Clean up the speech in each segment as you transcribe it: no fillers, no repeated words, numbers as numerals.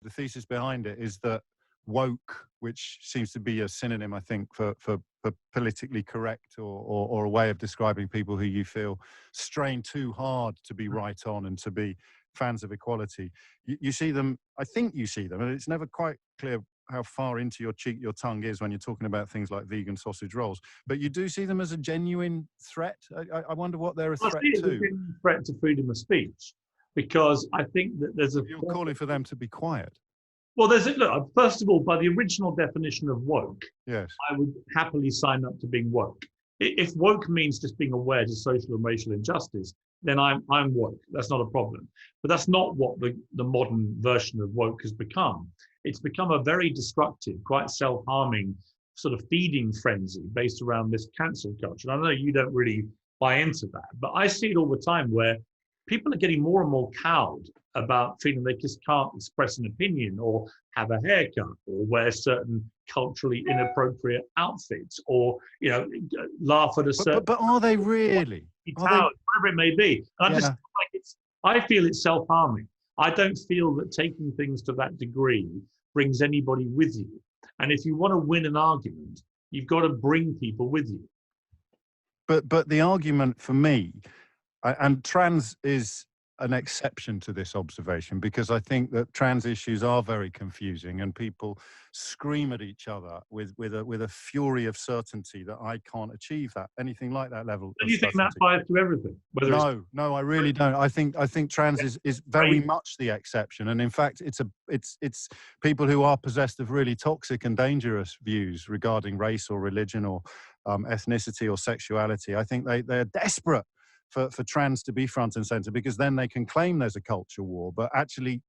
the thesis behind it is that woke, which seems to be a synonym, I think, for politically correct or a way of describing people who you feel strain too hard to be right on and to be fans of equality. You see them, I think you see them, and it's never quite clear how far into your cheek your tongue is when you're talking about things like vegan sausage rolls, but you do see them as a genuine threat. I wonder what they're a threat to. I see it as a genuine threat to freedom of speech, because I think that there's a... You're calling for them to be quiet. Well, look, first of all, by the original definition of woke, yes, I would happily sign up to being woke. If woke means just being aware to social and racial injustice, then I'm woke. That's not a problem. But that's not what the modern version of woke has become. It's become a very destructive, quite self-harming sort of feeding frenzy based around this cancel culture. And I know you don't really buy into that, but I see it all the time where people are getting more and more cowed about feeling they just can't express an opinion or have a haircut or wear certain culturally inappropriate outfits or, laugh at a certain... But are they really? Whatever it may be. And I just feel like I feel it's self-harming. I don't feel that taking things to that degree brings anybody with you. And if you want to win an argument, you've got to bring people with you. But the argument for me, and trans is an exception to this observation, because I think that trans issues are very confusing and people scream at each other with a fury of certainty that I can't achieve anything like that level. Do you think that applies to everything? No, I really don't. I think trans is very much the exception, and in fact, it's people who are possessed of really toxic and dangerous views regarding race or religion or ethnicity or sexuality. I think they're desperate for trans to be front and center, because then they can claim there's a culture war. But actually,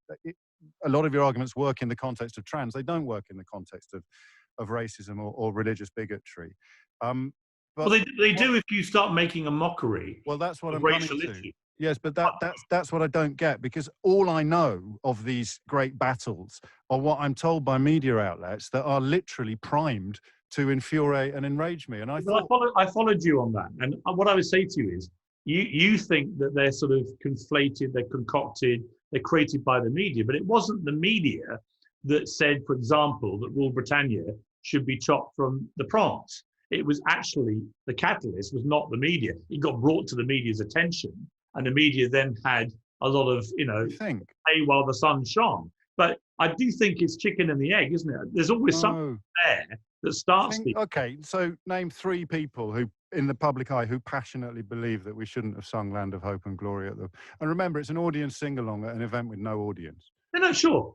a lot of your arguments work in the context of trans. They don't work in the context of racism or religious bigotry. Well, they do if you start making a mockery. Well, that's what I'm coming to. Yes, but that's what I don't get, because all I know of these great battles are what I'm told by media outlets that are literally primed to infuriate and enrage me. And I followed you on that. And what I would say to you is, you think that they're sort of conflated, they're concocted, they're created by the media, but it wasn't the media that said, for example, that Rule Britannia should be chopped from the prawns. It was actually, the catalyst was not the media. It got brought to the media's attention, and the media then had a lot of, hey, while the sun shone. But I do think it's chicken and the egg, isn't it? There's always something there that starts. Okay, so name 3 people who, in the public eye, who passionately believe that we shouldn't have sung Land of Hope and Glory at them. And remember, it's an audience sing-along at an event with no audience. No, sure.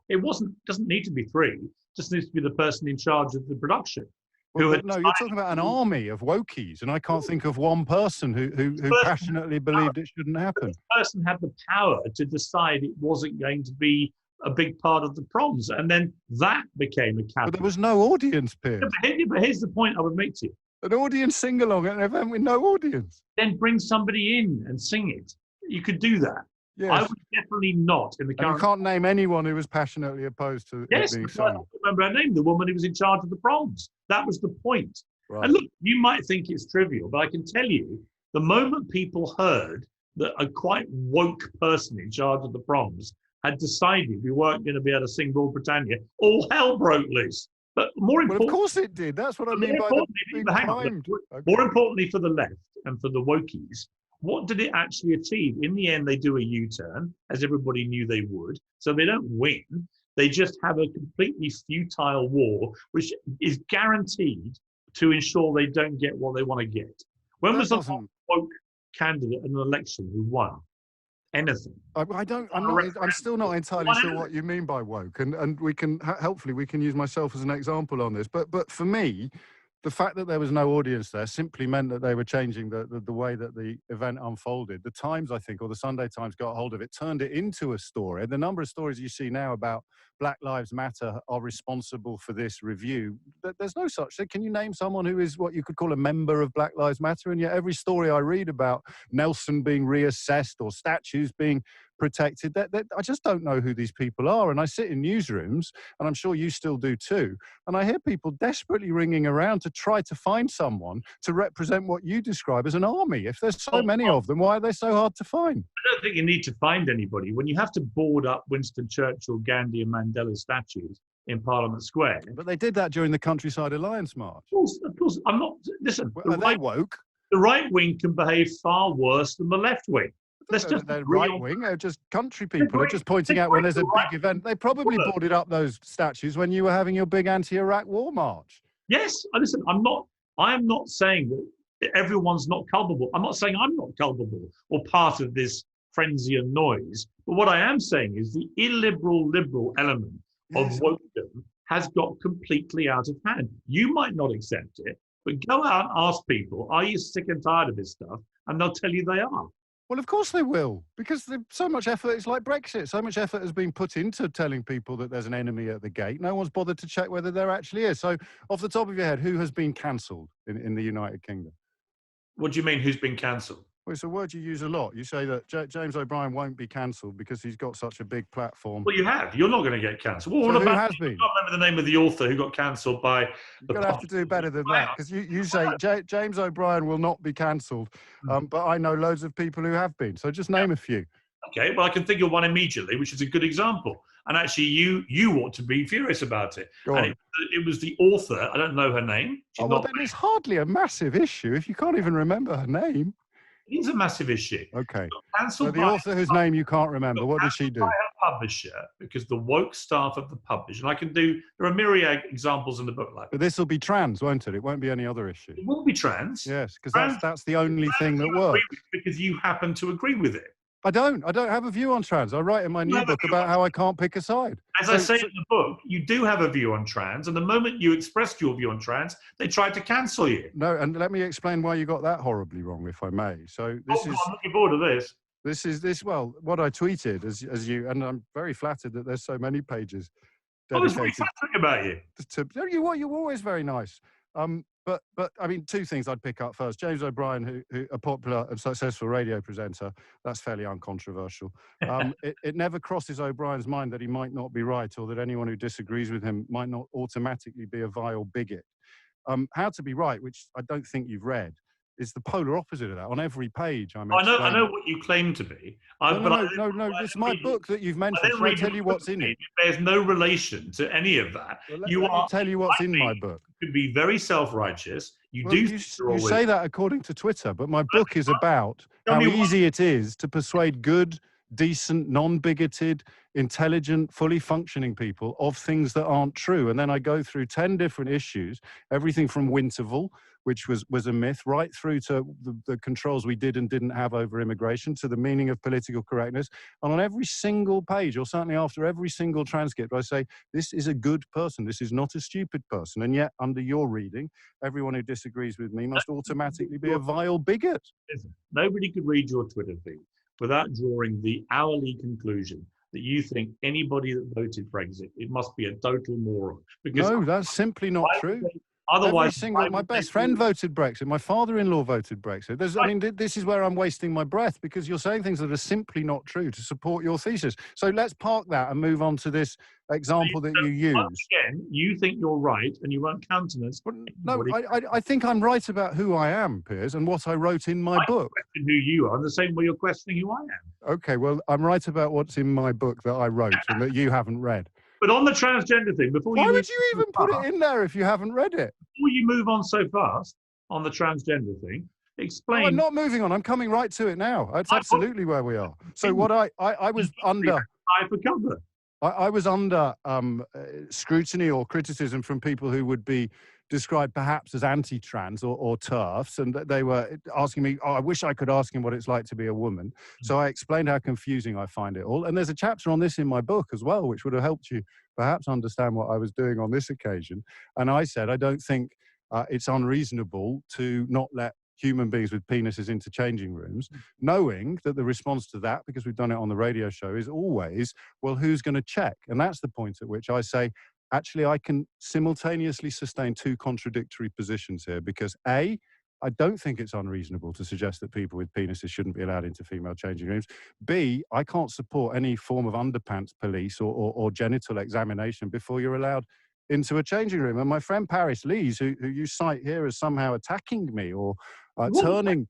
Doesn't need to be 3. Just needs to be the person in charge of the production. Well, no, you're talking about an army of wokies, and I can't think of one person who passionately believed it shouldn't happen. This person had the power to decide it wasn't going to be a big part of the proms, and then that became a catalyst. But there was no audience, Piers. But here's the point I would make to you. An audience sing-along at an event with no audience. Then bring somebody in and sing it. You could do that. Yes. I would definitely not in the current... And you can't name anyone who was passionately opposed to it being sung. I remember her name, the woman who was in charge of the proms. That was the point. Right. And look, you might think it's trivial, but I can tell you, the moment people heard that a quite woke person in charge of the proms had decided we weren't going to be able to sing Rule Britannia, all hell broke loose. But more importantly... Well, of course it did. That's what I mean by more importantly for the left and for the wokies, what did it actually achieve? In the end, they do a U-turn, as everybody knew they would. So they don't win. They just have a completely futile war, which is guaranteed to ensure they don't get what they want to get. When was the woke candidate in an election who won? Anything. I'm still not entirely sure what you mean by woke, and we can hopefully we can use myself as an example on this. But for me, the fact that there was no audience there simply meant that they were changing the way that the event unfolded. The Times, I think, or the Sunday Times got hold of it, turned it into a story. And the number of stories you see now about Black Lives Matter are responsible for this review. There's no such thing. Can you name someone who is what you could call a member of Black Lives Matter? And yet every story I read about Nelson being reassessed or statues being protected. I just don't know who these people are. And I sit in newsrooms, and I'm sure you still do too, and I hear people desperately ringing around to try to find someone to represent what you describe as an army. If there's so many of them, why are they so hard to find? I don't think you need to find anybody. When you have to board up Winston Churchill, Gandhi, and Mandela statues in Parliament Square. But they did that during the Countryside Alliance March. Of course. I'm not. Listen, Are they woke? The right wing can behave far worse than the left wing. They're right wing. They're just country people. They're just pointing out when there's a big event. They probably boarded up those statues when you were having your big anti-Iraq war march. Yes, listen. I am not saying that everyone's not culpable. I'm not saying I'm not culpable or part of this frenzy and noise. But what I am saying is the illiberal liberal element of wokedom has got completely out of hand. You might not accept it, but go out and ask people, are you sick and tired of this stuff? And they'll tell you they are. Well, of course they will, because so much effort, it's like Brexit, so much effort has been put into telling people that there's an enemy at the gate. No one's bothered to check whether there actually is. So off the top of your head, who has been cancelled in the United Kingdom? What do you mean, who's been cancelled? Well, it's a word you use a lot. You say that James O'Brien won't be cancelled because he's got such a big platform. Well, you have. You're not going to get cancelled. Well, so what who about, has been? I can't remember the name of the author who got cancelled by... You're going to have to do better than that, because you say James O'Brien will not be cancelled, but I know loads of people who have been. So just name a few. Okay, well, I can think of one immediately, which is a good example. And actually, you ought to be furious about it. Go on. And it was the author. I don't know her name. Well, then it's hardly a massive issue if you can't even remember her name. It is a massive issue. Okay. So the author whose name you can't remember, what did she do? By her publisher, because the woke staff of the publisher, and there are myriad examples in the book like that. But this will be trans, won't it? It won't be any other issue. It will be trans. Yes, because that's the only thing that works. Because you happen to agree with it. I don't have a view on trans. I write in my new book about how I can't pick a side. As I say in the book, you do have a view on trans, and the moment you expressed your view on trans, they tried to cancel you. No, and let me explain why you got that horribly wrong, if I may. So this is... I'm looking forward to this. Well, what I tweeted, as you, and I'm very flattered that there's so many pages dedicated. I was very flattering about you. You're always very nice. But I mean, two things I'd pick up first. James O'Brien, who a popular and successful radio presenter, that's fairly uncontroversial. It never crosses O'Brien's mind that he might not be right, or that anyone who disagrees with him might not automatically be a vile bigot. How to Be Right, which I don't think you've read, is the polar opposite of that. On every page, I know what you claim to be. No. This is my book that you've mentioned. Shall I tell you what's in it? There's no relation to any of that. Well, let me tell you what's in my book. You could be very self-righteous. You say that according to Twitter, but my book is about how easy it is to persuade good, decent, non-bigoted, intelligent, fully functioning people of things that aren't true. And then I go through 10 different issues, everything from Winterval, which was a myth, right through to the controls we did and didn't have over immigration, to the meaning of political correctness. And on every single page, or certainly after every single transcript, I say, this is a good person. This is not a stupid person. And yet, under your reading, everyone who disagrees with me must automatically be a vile bigot. Nobody could read your Twitter feed without drawing the hourly conclusion that you think anybody that voted Brexit, it must be a total moron. Because no, that's simply not true. Otherwise, my best friend voted Brexit. My father-in-law voted Brexit. This is where I'm wasting my breath, because you're saying things that are simply not true to support your thesis. So let's park that and move on to this example that you use. Once again, you think you're right and you won't countenance. No, I think I'm right about who I am, Piers, and what I wrote in my book. Question who you are, in the same way you're questioning who I am. Okay, well, I'm right about what's in my book that I wrote and that you haven't read. But on the transgender thing, why would you even put it in there if you haven't read it? Before you move on so fast on the transgender thing, explain. No, I'm not moving on. I'm coming right to it now. That's absolutely where we are. So what I was under... I was under scrutiny or criticism from people who would be described perhaps as anti-trans or TERFs, and they were asking me, I wish I could ask him what it's like to be a woman. So I explained how confusing I find it all. And there's a chapter on this in my book as well, which would have helped you perhaps understand what I was doing on this occasion. And I said, I don't think it's unreasonable to not let human beings with penises into changing rooms, knowing that the response to that, because we've done it on the radio show, is always, well, who's going to check? And that's the point at which I say, actually, I can simultaneously sustain two contradictory positions here, because A, I don't think it's unreasonable to suggest that people with penises shouldn't be allowed into female changing rooms. B, I can't support any form of underpants police or genital examination before you're allowed into a changing room. And my friend Paris Lees, who you cite here as somehow attacking me or turning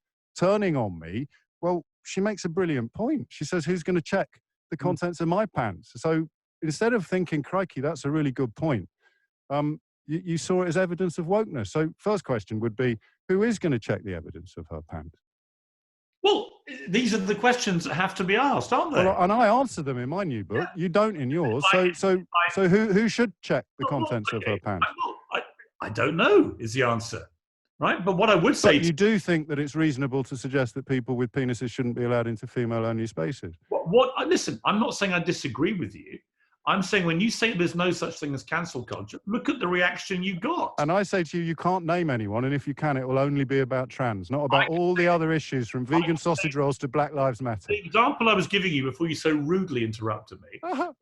on me, well, she makes a brilliant point. She says, who's going to check the contents of my pants? So instead of thinking, crikey, that's a really good point, you saw it as evidence of wokeness. So first question would be, who is going to check the evidence of her pants? Well, these are the questions that have to be asked, aren't they? Well, and I answer them in my new book. You don't in yours. So who should check the contents of her pants? I don't know is the answer, right? But what I would say... But you do think that it's reasonable to suggest that people with penises shouldn't be allowed into female-only spaces? Listen, I'm not saying I disagree with you. I'm saying when you say there's no such thing as cancel culture, look at the reaction you got. And I say to you, you can't name anyone, and if you can, it will only be about trans, not about all the other issues, from vegan sausage rolls to Black Lives Matter. The example I was giving you before you so rudely interrupted me was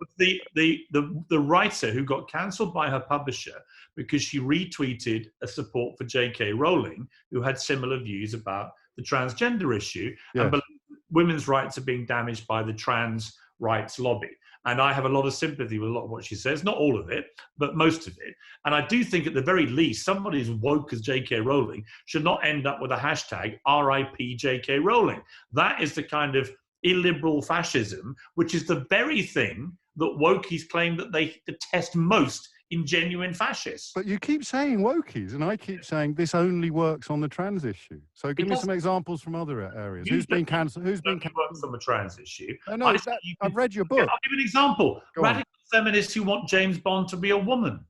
the writer who got cancelled by her publisher because she retweeted a support for J.K. Rowling, who had similar views about the transgender issue, and believed women's rights are being damaged by the trans rights lobby. And I have a lot of sympathy with a lot of what she says, not all of it, but most of it. And I do think at the very least, somebody as woke as J.K. Rowling should not end up with a hashtag RIP J.K. Rowling. That is the kind of illiberal fascism, which is the very thing that wokies claim that they detest most in genuine fascists. But you keep saying wokies, and I keep saying this only works on the trans issue. So give me some examples from other areas. Who's been cancelled? Who's been cancelled on the trans issue? No, I've read your book. I'll give you an example. Radical feminists who want James Bond to be a woman.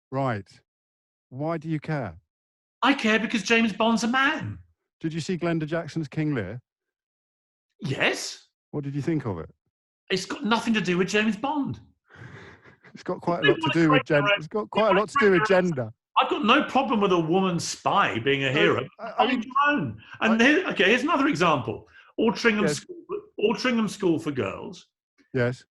Right. Why do you care? I care because James Bond's a man. Did you see Glenda Jackson's King Lear? Yes. What did you think of it? It's got nothing to do with James Bond. It's got quite a lot to do with gender. It's got quite a lot to do with gender. I've got no problem with a woman spy being a hero. Find your own. And here's another example. Altrincham School for Girls. Yes.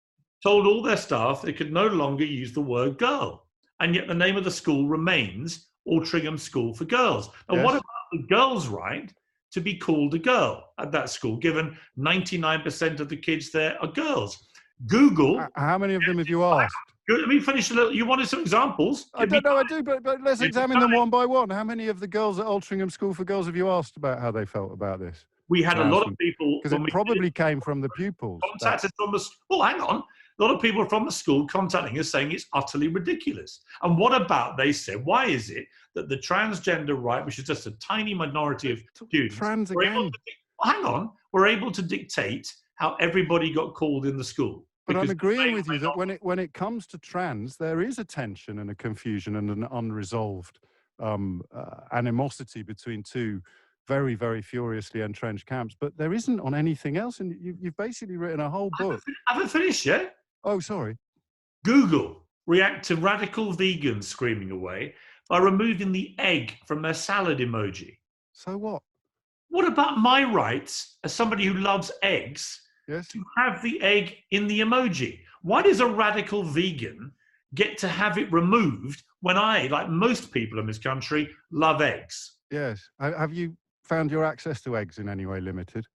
Told all their staff they could no longer use the word girl, and yet the name of the school remains Altrincham School for Girls. Now, what about the girls' right to be called a girl at that school, given 99% of the kids there are girls? Google. How many of them have you asked? Let me finish a little. You wanted some examples? I don't know, I do, but let's examine them one by one. How many of the girls at Altrincham School for Girls have you asked about how they felt about this? We had a lot of people. Because it probably came from the pupils. Contacted from the. Well, hang on. A lot of people from the school contacting us saying it's utterly ridiculous. And what about, they said, why is it that the transgender right, which is just a tiny minority of students, trans again. Hang on, we're able to dictate how everybody got called in the school. But I'm agreeing with you that when it comes to trans, there is a tension and a confusion and an unresolved animosity between two very, very furiously entrenched camps. But there isn't on anything else. And you've basically written a whole book. I haven't finished yet. Oh, sorry. Google react to radical vegans screaming away by removing the egg from their salad emoji. So what? What about my rights as somebody who loves eggs? Yes. To have the egg in the emoji. Why does a radical vegan get to have it removed when I, like most people in this country, love eggs? Yes. Have you found your access to eggs in any way limited?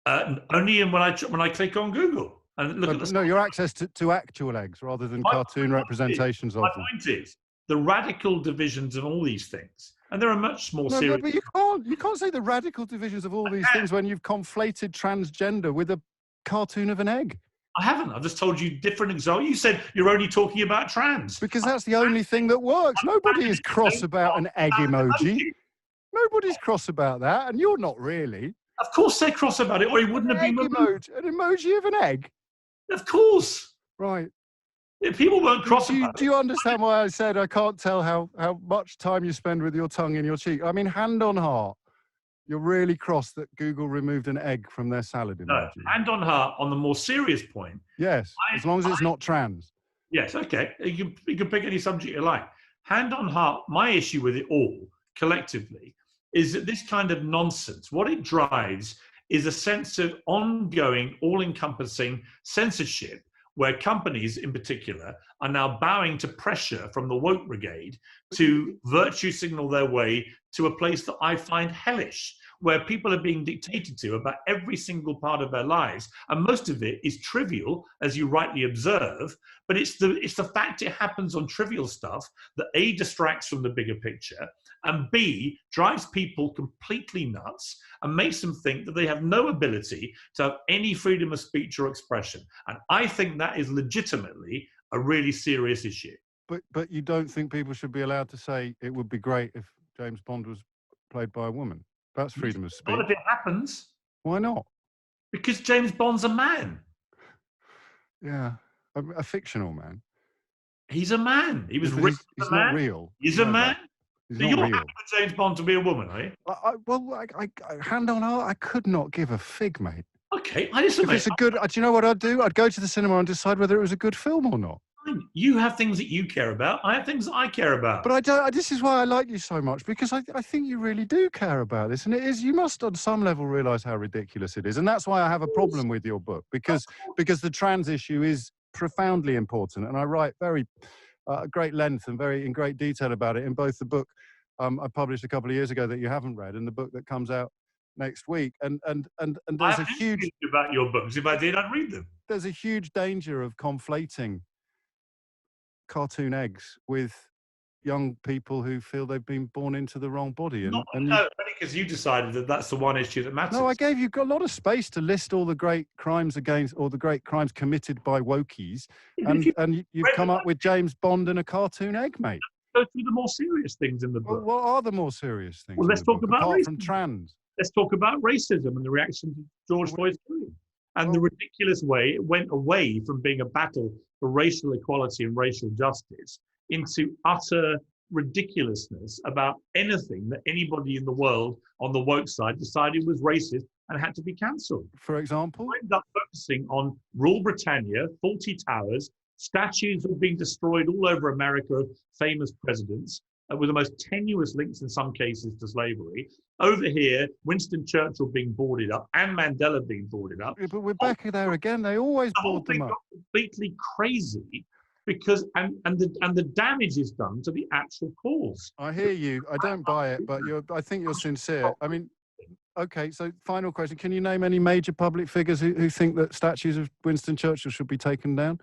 Only when I click on Google and look at the. No, your access to actual eggs rather than cartoon representations of them. My point is the radical divisions of all these things, and there are much more serious. But you can't say the radical divisions of all these things when you've conflated transgender with a cartoon of an egg. I haven't. I've just told you different examples. You said you're only talking about trans. Because that's the only thing that works. Nobody is cross about an egg emoji. Nobody's cross about that, and you're not really. Of course they're cross about it, or he wouldn't have been removed. An emoji of an egg? Of course. Right. Yeah, people weren't cross about it. Do you understand why I said I can't tell how much time you spend with your tongue in your cheek? I mean, hand on heart. You're really cross that Google removed an egg from their salad emoji. No, hand on heart, on the more serious point. Yes, as long as it's not trans. Yes, okay. You can pick any subject you like. Hand on heart, my issue with it all, collectively, is that this kind of nonsense, what it drives is a sense of ongoing, all-encompassing censorship, where companies in particular are now bowing to pressure from the woke brigade to virtue signal their way to a place that I find hellish, where people are being dictated to about every single part of their lives. And most of it is trivial, as you rightly observe, but it's the fact it happens on trivial stuff that A, distracts from the bigger picture, and B, drives people completely nuts and makes them think that they have no ability to have any freedom of speech or expression. And I think that is legitimately a really serious issue. But you don't think people should be allowed to say it would be great if James Bond was played by a woman? That's freedom of speech. Not if it happens. Why not? Because James Bond's a man. Yeah, a fictional man. He's a man. He was He's not real. He's a man. He's So not you're real. happy for James Bond to be a woman, are you? I hand on heart, I could not give a fig, mate. Okay, I listen. If it's a good, do you know what I'd do? I'd go to the cinema and decide whether it was a good film or not. You have things that you care about. I have things that I care about. But I don't. This is why I like you so much, because I think you really do care about this, and it is. You must, on some level, realise how ridiculous it is, and that's why I have a problem with your book, because the trans issue is profoundly important, and I write very great length and in great detail about it in both the book I published a couple of years ago that you haven't read, and the book that comes out next week. And there's a huge about your books. If I did, I'd read them. There's a huge danger of conflating cartoon eggs with young people who feel they've been born into the wrong body. No, because you decided that that's the one issue that matters. No, I gave you a lot of space to list all the great crimes committed by wokies, and you've come up with James Bond and a cartoon egg, mate. Go through the more serious things in the book. Well, what are the more serious things? Well, let's talk about apart racism. From trans. Let's talk about racism and the reaction to George Floyd's killing, and the ridiculous way it went away from being a battle for racial equality and racial justice into utter ridiculousness about anything that anybody in the world on the woke side decided was racist and had to be cancelled. For example? I ended up focusing on Rule Britannia, Fawlty Towers, statues have been destroyed all over America of famous presidents, with the most tenuous links in some cases to slavery. Over here, Winston Churchill being boarded up and Mandela being boarded up. Yeah, but we're back there again. They always board them up. Got completely crazy because and the damage is done to the actual cause. I hear you. I don't buy it, but I think you're sincere. I mean, okay. So, final question: can you name any major public figures who think that statues of Winston Churchill should be taken down?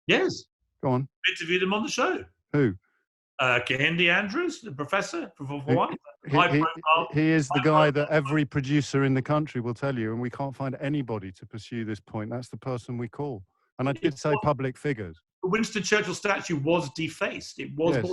Yes. Go on. Interviewed him on the show. Who? Kehinde Andrews, the professor, for one. He is the guy that every producer in the country will tell you, and we can't find anybody to pursue this point. That's the person we call. And I did say public figures. The Winston Churchill statue was defaced. It was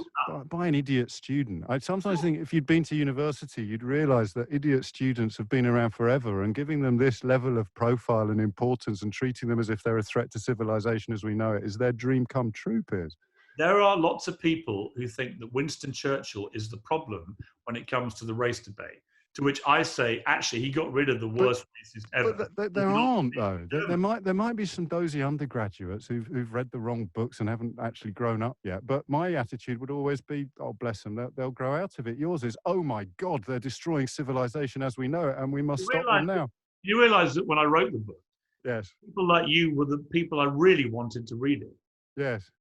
by an idiot student. I sometimes think if you'd been to university, you'd realise that idiot students have been around forever, and giving them this level of profile and importance and treating them as if they're a threat to civilization as we know it is their dream come true, Piers. There are lots of people who think that Winston Churchill is the problem when it comes to the race debate, to which I say, actually, he got rid of the worst racists ever. But there aren't, though. There might be some dozy undergraduates who've read the wrong books and haven't actually grown up yet. But my attitude would always be, oh, bless them, they'll grow out of it. Yours is, oh, my God, they're destroying civilization as we know it, and we must stop them now. You realise that when I wrote the book, yes, people like you were the people I really wanted to read it. Yes.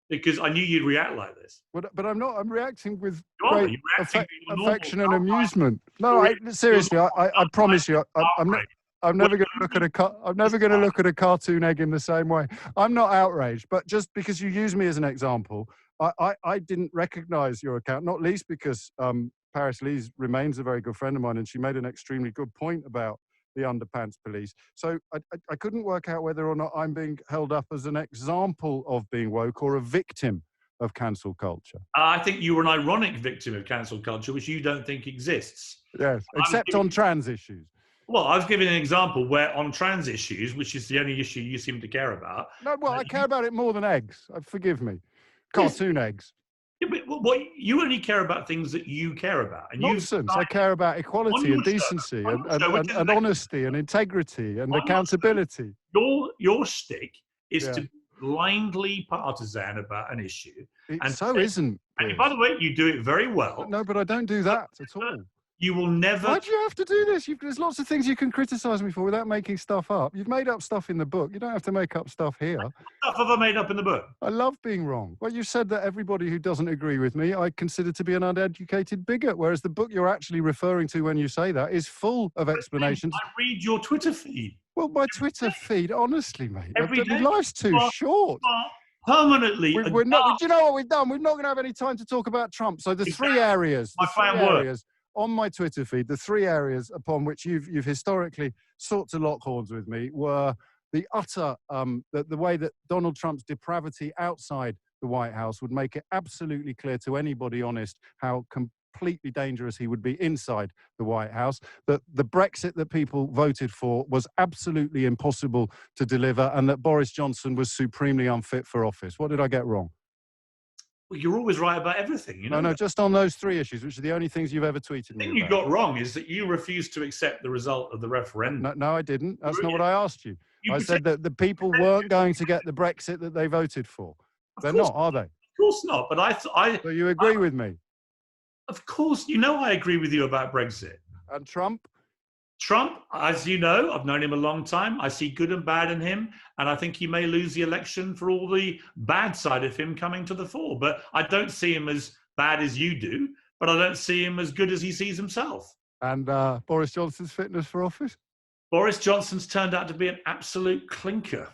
Because I knew you'd react like this. But I'm not. I'm reacting with great affection and amusement. No, seriously, I promise you, I'm never going to look at a cartoon egg in the same way. I'm not outraged, but just because you use me as an example, I didn't recognise your account, not least because Paris Lees remains a very good friend of mine, and she made an extremely good point about the underpants police. So I couldn't work out whether or not I'm being held up as an example of being woke or a victim of cancel culture. I think you were an ironic victim of cancel culture, which you don't think exists. Yes, except on trans issues. Well, I was giving an example where on trans issues, which is the only issue you seem to care about. No, well, I care about it more than eggs. Forgive me. Cartoon eggs. Yeah, but you only care about things that you care about. And nonsense. I care about equality and decency and honesty and integrity and accountability. Your shtick is to be blindly partisan about an issue. Isn't. And by the way, you do it very well. No, but I don't do that at all. You will never. Why do you have to do this? There's lots of things you can criticise me for without making stuff up. You've made up stuff in the book. You don't have to make up stuff here. Stuff have I made up in the book? I love being wrong. Well, you said that everybody who doesn't agree with me, I consider to be an uneducated bigot, whereas the book you're actually referring to when you say that is full of explanations. I read your Twitter feed. Well, my Twitter feed, honestly, mate. Every day. Life's too short. Permanently. We're not. Do you know what we've done? We're not going to have any time to talk about Trump. So the three areas on my Twitter feed, the three areas upon which you've historically sought to lock horns with me were the utter, the way that Donald Trump's depravity outside the White House would make it absolutely clear to anybody honest how completely dangerous he would be inside the White House, that the Brexit that people voted for was absolutely impossible to deliver, and that Boris Johnson was supremely unfit for office. What did I get wrong? Well, you're always right about everything. You know no, just on those three issues, which are the only things you've ever tweeted me about. The thing you got wrong is that you refused to accept the result of the referendum. No, I didn't. That's not what I asked you. I said that the people weren't going to get the Brexit that they voted for. They're not, are they? Of course not. But So you agree with me? Of course. You know I agree with you about Brexit. And Trump? Trump, as you know, I've known him a long time. I see good and bad in him, and I think he may lose the election for all the bad side of him coming to the fore. But I don't see him as bad as you do, but I don't see him as good as he sees himself. And Boris Johnson's fitness for office? Boris Johnson's turned out to be an absolute clinker.